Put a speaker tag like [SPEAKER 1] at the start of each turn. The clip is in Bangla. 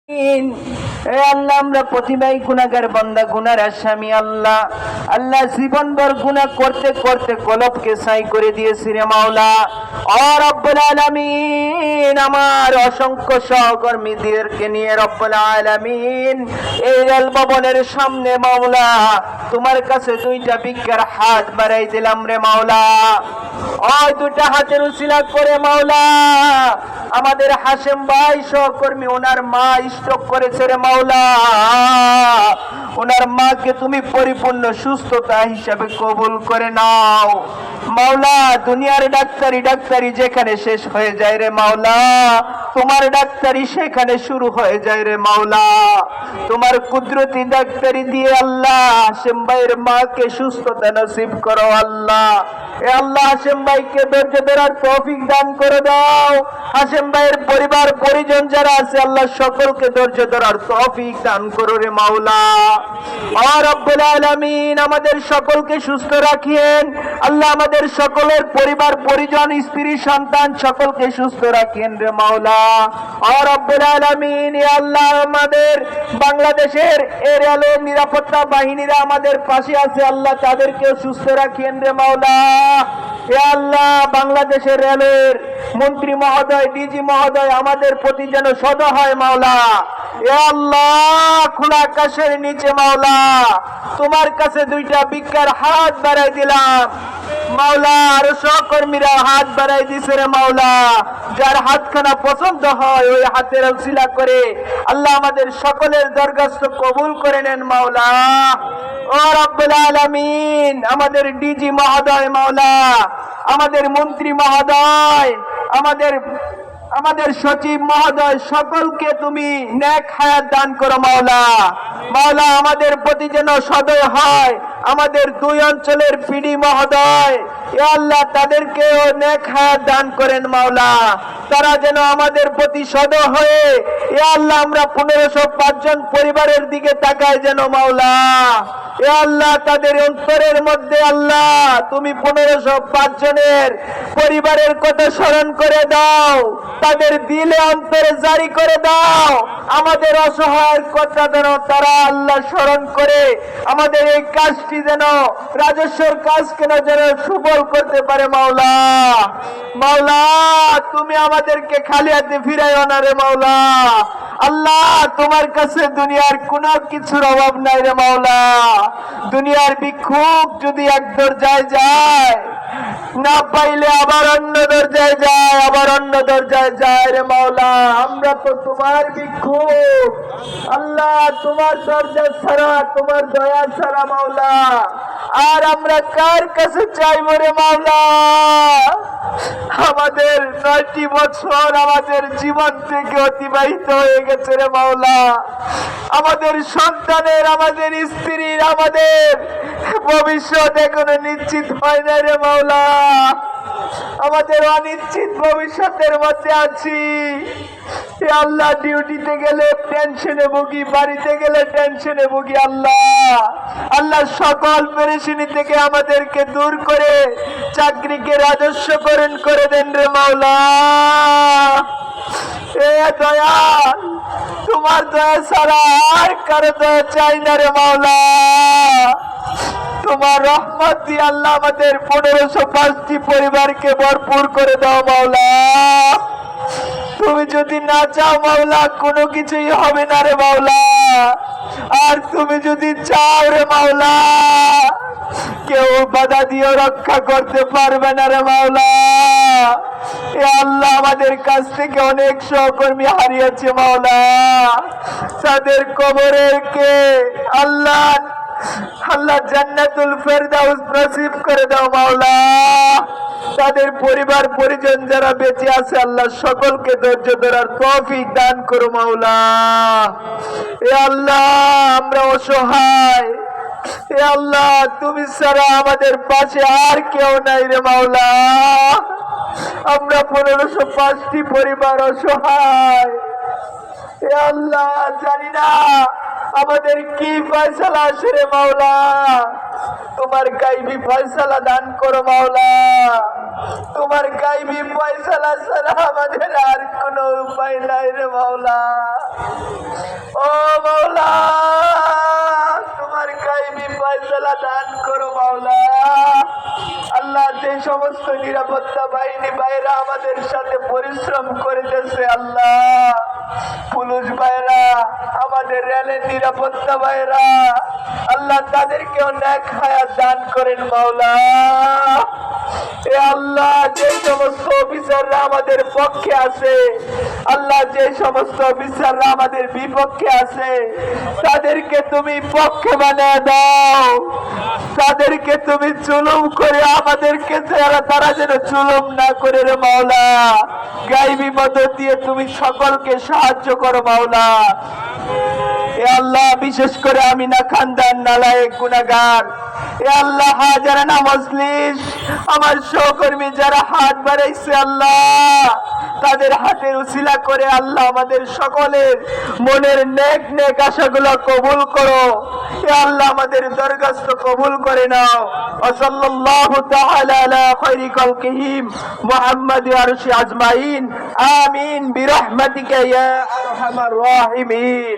[SPEAKER 1] আল্লাহ আমরা প্রতিবাই গুনাহগার বান্দা, গুনার আসামি। আল্লাহ আল্লাহ জীবনভর গুনাহ করতে করতে কলবকে ছাই করে দিয়েছি রে মাওলা। ও রব্বুল আলামিন, আমার অসংখ্য সহকর্মীদেরকে নিয়ে রব্বুল আলামিন এই রেল ভবনের সামনে মাওলা তোমার কাছে দুইটা ভিক্ষার হাত বাড়াই দিলাম রে মাওলা। ওই দুটা হাতের উসিলা করে মাওলা আমাদের হাশেম ভাই সহকর্মী, ওনার মা স্ট্রোক করেছে রে মাওলা। ওনার মাকে তুমি পরিপূর্ণ সুস্থতা হিসাবে কবুল করে নাও মাওলা। দুনিয়ার ডাক্তারি যেখানে শেষ হয়ে যায় রে মাওলা, তোমার ডাক্তারি সেখানে শুরু হয়ে যায় রে মাওলা। তোমার কুদরতি ডাক্তারি দিয়ে আল্লাহ হাশেম ভাইয়ের মাকে সুস্থতা নসিব করো আল্লাহ। এ আল্লাহ হাশেম ভাইকে ধৈর্য ধরার তৌফিক দান করে দাও। হাশেম ভাইয়ের পরিবার পরিজন যারা আছে আল্লাহ সকলকে ধৈর্য ধরার তৌফিক দান করো রে মাওলা। ও রব্বুল আলামিন, আমাদের সকলকে সুস্থ রাখিয়েন আল্লাহ। আমাদের সকলের পরিবার পরিজন স্ত্রী সন্তান সকলকে সুস্থ রাখিয়েন রে মাওলা। ও রব্বুল আলামিন, ইয়া আল্লাহ আমাদের বাংলাদেশের এর আলো নিরাপত্তা বাহিনীরা আমাদের পাশে আছে আল্লাহ, তাদেরকেও সুস্থ রাখিয়েন রে মাওলা। হে আল্লাহ, বাংলাদেশের রেলের মন্ত্রী মহোদয়, ডিজি মহোদয় আমাদের প্রতি যেন সদয় হয় মাওলা। হে আল্লাহ, খোলা আকাশের নিচে মাওলা তোমার কাছে দুইটা ভিক্ষার হাত বাড়াই দিলাম মাওলা। আরো সহকর্মীরা হাত বাড়াই দিছে রে মাওলা। যার হাতখানা পছন্দ হয় ওই হাতের উসিলা করে আল্লাহ আমাদের সকলের দরখাস্ত কবুল করে নেন মাওলা। ও রব্বুল আলামিন, আমাদের ডিজি মহোদয় মাওলা, আমাদের মন্ত্রী মহোদয়, আমাদের সচিব মহোদয় সকলকে তুমি নেক হায়াত দান করো মাওলা। মাওলা আমাদের প্রতি যেন সদয় হয় আমাদের দুই অঞ্চলের পিডি মহোদয়, এ আল্লাহ তাদেরকেও নেক হায়াত দান করেন মাওলা। তারা যেন আমাদের প্রতি সদয় হয়ে এ আল্লাহ আমরা 1505 জন পরিবারের দিকে তাকাই যেন মাওলা। এ আল্লাহ তাদের অন্তরের মধ্যে আল্লাহ তুমি 1505 জনের পরিবারের কথা স্মরণ করে দাও, তাদের দিলে অন্তরে জারি করে দাও। আমাদের অসহায়ের কথা যেন তারা আল্লাহ স্মরণ করে আমাদের এই কাজটি যেন রাজস্বর কাজ কেন যেন সুফল করতে পারে মাওলা। মাওলা তুমি আমাদেরকে খালি হাতে ফিরাইও না রে মাওলা। আল্লাহ তোমার কাছে দুনিয়ার কোনো কিছুর অভাব নাই রে মাওলা। দুনিয়ার ভিক্ষুক যদি এক দরজায় যায় না পাইলে আবার অন্য দরজায় যায়, আবার অন্য দরজায় যায় রে মাওলা। আমরা তো তোমার ভিক্ষুক আল্লাহ, তোমার দরজা ছাড়া তোমার দয়া ছাড়া মাওলা আর আমরা কার কাছে চাইব রে মাওলা। আমাদের 9টি বছর আমাদের জীবন থেকে অতিবাহিত হয়ে গেছে রে মাওলা। আমাদের সন্তানের, আমাদের স্ত্রীর, আমাদের ভবিষ্যৎ এখনো নিশ্চিত হয় না রে মাওলা। আমাদের অনিশ্চিত ভবিষ্যতের মধ্যে আছি। আল্লাহ ডিউটিতে গেলে টেনশনে ভুগি, বাড়িতে গেলে টেনশনে ভুগি আল্লাহ। আল্লাহ সকল পেরেশানি থেকে আমাদেরকে দূর করে চাকরিকে রাজস্বকরণ করে দেন রে মাওলা। এ দয়াল, তোমার দয়া ছাড়া আর কারো দয়া চাই না রে মাওলা। তোমার রহমত দিয়ে আল্লাহ আমাদের 1505টি পরিবারকে ভরপুর করে দাও মাওলা। তুমি যদি না চাও মাওলা কোনো কিছুই হবে না রে মাওলা। আর তুমি যদি চাও রে মাওলা কেউ বাধা দিয়ে রক্ষা করতে পারবে না রে মাওলা। এ আল্লাহ আমাদের কাছ থেকে অনেক সহকর্মী হারিয়েছে মাওলা। তাদের কবরের কে আল্লাহ আল্লাহ জান্নাতুল ফেরদাউস নসিব করে দাও মাওলা। তাদের পরিবার পরিজন যারা বেঁচে আছে আল্লাহ সকলকে ধৈর্য ধরার তৌফিক দান করো মাওলা। এ আল্লাহ আমরা অসহায়, এ আল্লাহ তুমি ছাড়া আমাদের পাশে আর কেউ নাই রে মাওলা। আমরা 1505টি পরিবার অসহায়। এ আল্লাহ জানি না আমাদের কি ফয়সালা আসে রে মাওলা। তোমার গাইবি ফয়সালা দান করো মাওলা। তোমার গাইবি ফয়সালা ছাড়া আমাদের আর কোনো উপায় নাই রে মাওলা। সমস্ত নিরাপত্তা বাহিনী ভাইরা আমাদের সাথে পরিশ্রম করিতেছে আল্লাহ, পুলিশ ভাইরা, আমাদের রেলের নিরাপত্তা ভাইরা, আল্লাহ তাদেরকেও নেক হায়াত দান করেন মাওলা। এ আল্লাহ, যে সমস্ত অফিসাররা আমাদের পক্ষে আছে, আল্লাহ যে সমস্ত অফিসাররা আমাদের বিপক্ষে আছে, তাদেরকে তুমি পক্ষে বানিয়ে দাও, তাদেরকে তুমি জুলুম করে আমাদেরকে তারা যেন জুলুম না করে রে মাওলা। গায়বী মদদ দিয়ে তুমি সকলকে সাহায্য করো মাওলা। এ আল্লাহ, বিশেষ করে আমিনা খানদান নালায়েক গুনাহগার, এ আল্লাহ হাজারানা মজলিস, আমার সহকর্মী যারা হাত বাড়াইছে আল্লাহ, তাদের হাতের উসিলা করে আল্লাহ আমাদের সকলের মনের নেক নেক আশাগুলো কবুল করো। এ আল্লাহ আমাদের দরখাস্ত কবুল করে নাও। সাল্লাল্লাহু তাআলা আলা খায়রি খালকিহি মুহাম্মাদ আরশি আজমাইন। আমিন বিরহমাতিকা ইয়া আরহামার রাহিমিন।